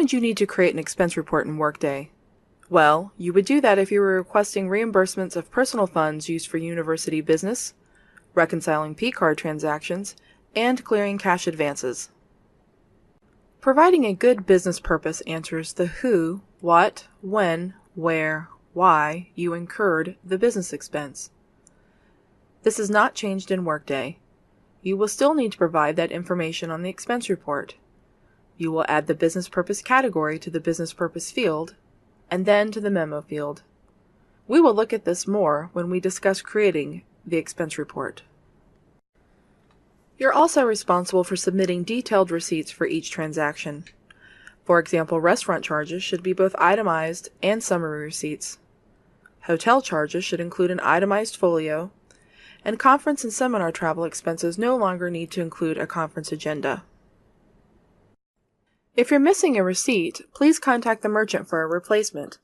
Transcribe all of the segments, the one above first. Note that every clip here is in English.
would you need to create an expense report in Workday? Well, you would do that if you were requesting reimbursements of personal funds used for university business, reconciling P-card transactions, and clearing cash advances. Providing a good business purpose answers the who, what, when, where, why you incurred the business expense. This is not changed in Workday. You will still need to provide that information on the expense report. You will add the business purpose category to the business purpose field, and then to the memo field. We will look at this more when we discuss creating the expense report. You're also responsible for submitting detailed receipts for each transaction. For example, restaurant charges should be both itemized and summary receipts. Hotel charges should include an itemized folio, and conference and seminar travel expenses no longer need to include a conference agenda. If you're missing a receipt, please contact the merchant for a replacement.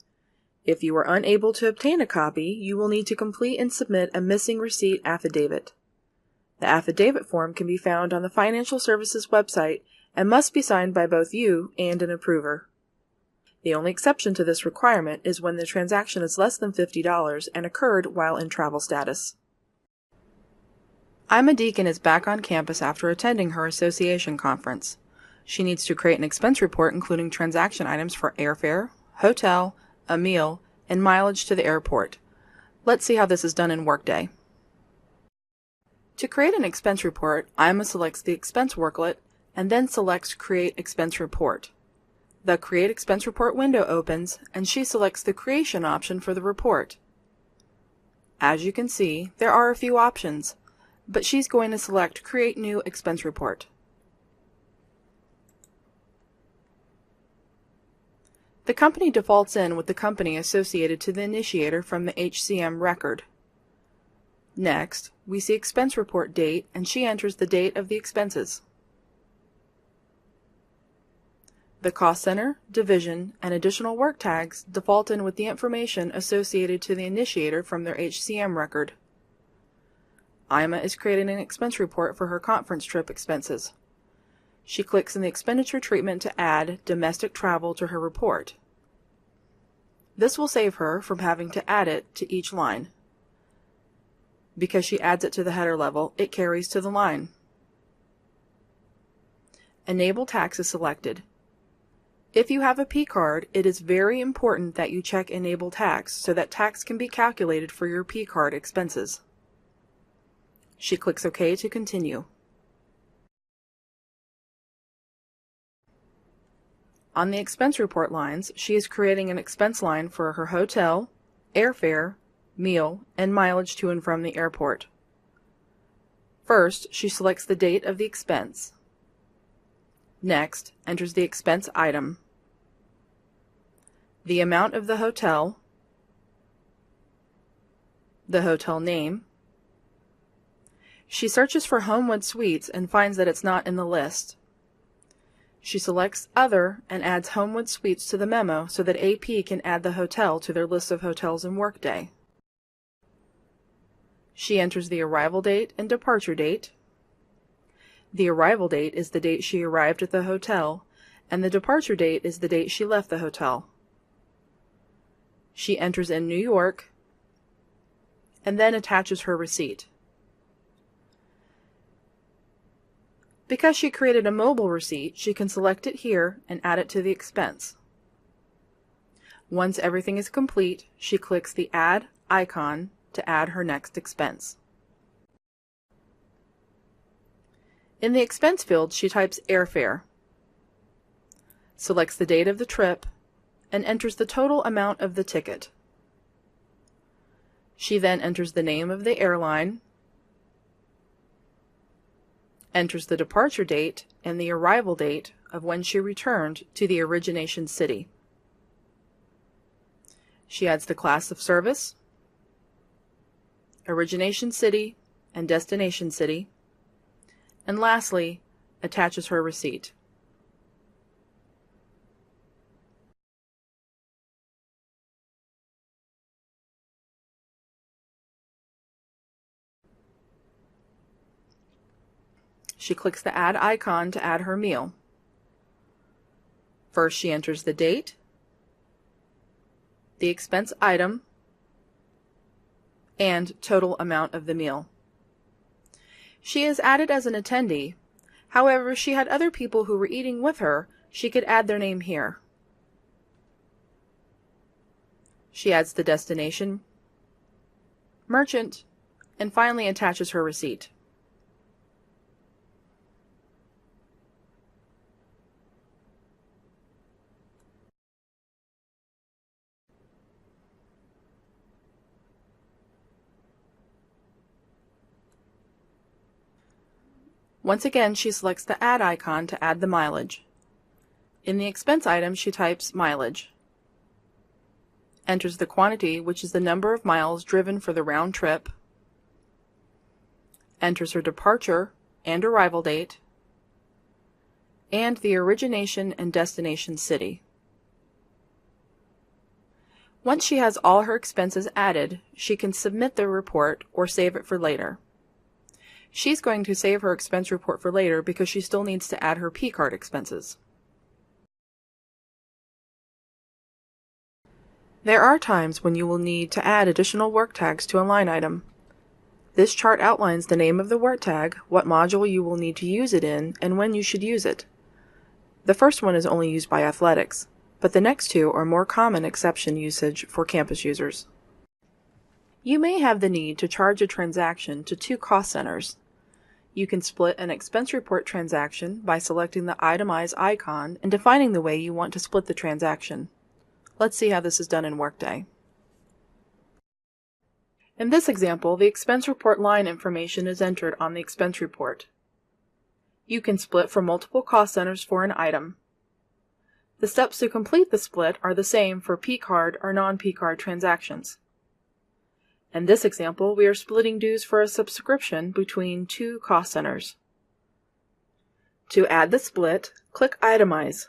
If you are unable to obtain a copy, you will need to complete and submit a missing receipt affidavit. The affidavit form can be found on the Financial Services website and must be signed by both you and an approver. The only exception to this requirement is when the transaction is less than $50 and occurred while in travel status. Ima Deacon is back on campus after attending her association conference. She needs to create an expense report including transaction items for airfare, hotel, a meal, and mileage to the airport. Let's see how this is done in Workday. To create an expense report, Ima selects the expense worklet and then selects Create Expense Report. The Create Expense Report window opens and she selects the Creation option for the report. As you can see, there are a few options, but she's going to select Create New Expense Report. The company defaults in with the company associated to the initiator from the HCM record. Next, we see expense report date, and she enters the date of the expenses. The cost center, division, and additional work tags default in with the information associated to the initiator from their HCM record. Ima is creating an expense report for her conference trip expenses. She clicks in the expenditure treatment to add domestic travel to her report. This will save her from having to add it to each line. Because she adds it to the header level, it carries to the line. Enable Tax is selected. If you have a P-card, it is very important that you check Enable Tax so that tax can be calculated for your P-card expenses. She clicks OK to continue. On the expense report lines, she is creating an expense line for her hotel, airfare, meal, and mileage to and from the airport. First, she selects the date of the expense. Next, enters the expense item, the amount of the hotel name. She searches for Homewood Suites and finds that it's not in the list. She selects Other and adds Homewood Suites to the memo so that AP can add the hotel to their list of hotels in Workday. She enters the arrival date and departure date. The arrival date is the date she arrived at the hotel, and the departure date is the date she left the hotel. She enters in New York and then attaches her receipt. Because she created a mobile receipt, she can select it here and add it to the expense. Once everything is complete, she clicks the Add icon to add her next expense. In the expense field, she types airfare, selects the date of the trip, and enters the total amount of the ticket. She then enters the name of the airline, enters the departure date and the arrival date of when she returned to the origination city. She adds the class of service, origination city, and destination city, and lastly, attaches her receipt. She clicks the Add icon to add her meal. First, she enters the date, the expense item, and total amount of the meal. She is added as an attendee. However, if she had other people who were eating with her, she could add their name here. She adds the destination, merchant, and finally attaches her receipt. Once again, she selects the Add icon to add the mileage. In the expense item, she types mileage, enters the quantity, which is the number of miles driven for the round trip, enters her departure and arrival date, and the origination and destination city. Once she has all her expenses added, she can submit the report or save it for later. She's going to save her expense report for later because she still needs to add her P-card expenses. There are times when you will need to add additional work tags to a line item. This chart outlines the name of the work tag, what module you will need to use it in, and when you should use it. The first one is only used by athletics, but the next two are more common exception usage for campus users. You may have the need to charge a transaction to two cost centers. You can split an expense report transaction by selecting the Itemize icon and defining the way you want to split the transaction. Let's see how this is done in Workday. In this example, the expense report line information is entered on the expense report. You can split for multiple cost centers for an item. The steps to complete the split are the same for P-card or non-P-card transactions. In this example, we are splitting dues for a subscription between two cost centers. To add the split, click Itemize.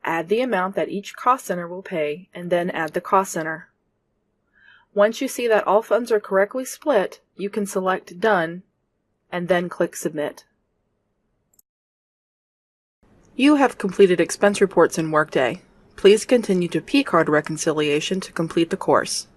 Add the amount that each cost center will pay, and then add the cost center. Once you see that all funds are correctly split, you can select Done, and then click Submit. You have completed expense reports in Workday. Please continue to P-card reconciliation to complete the course.